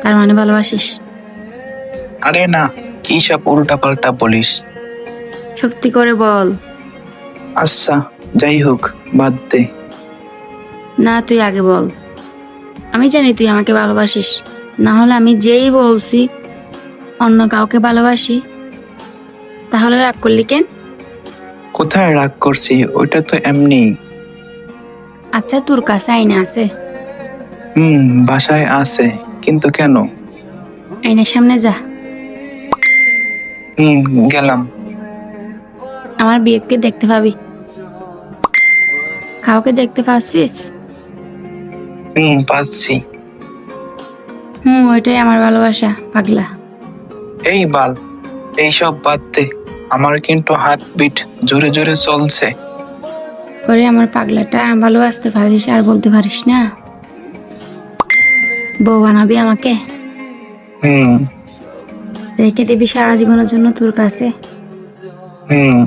তার মানে ভালোবাসিস? আরে না, কি সব উল্টা পাল্টা বলিস। সত্যি করে বল। আচ্ছা, যাই হোক, বাদ দে। না, তুই আগে বল। আমি জানি তুই আমাকে ভালোবাসিস, না হলে আমি যেই বলছি অন্য কাউকে ভালোবাসি, তাহলে রাগ করলি কেন? কোথায় রাগ করছি, ওইটা তো এমনি। আচ্ছা, তোর কাছে আইনা আছে? বাসায় আছে, কিন্তু কেন? আয়নার সামনে যা। হুম, গেলাম। আমার বিয়েকে দেখতে পাবি। কাউকে দেখতে পাচ্ছিস? পাচ্ছি। ওইটাই আমার ভালোবাসা, পাগলা। এই বাল, এইসব বাদ দে। আমার কিন্তু হার্ট বিট জোরে জোরে চলছে। করে আমার পাগলাটা ভালোবাসতে পারিস আর বলতে পারিস না বউ বানাবি আমাকে? হুম। রেখে দিবি সারা জীবনের জন্য তোর কাছে? হুম।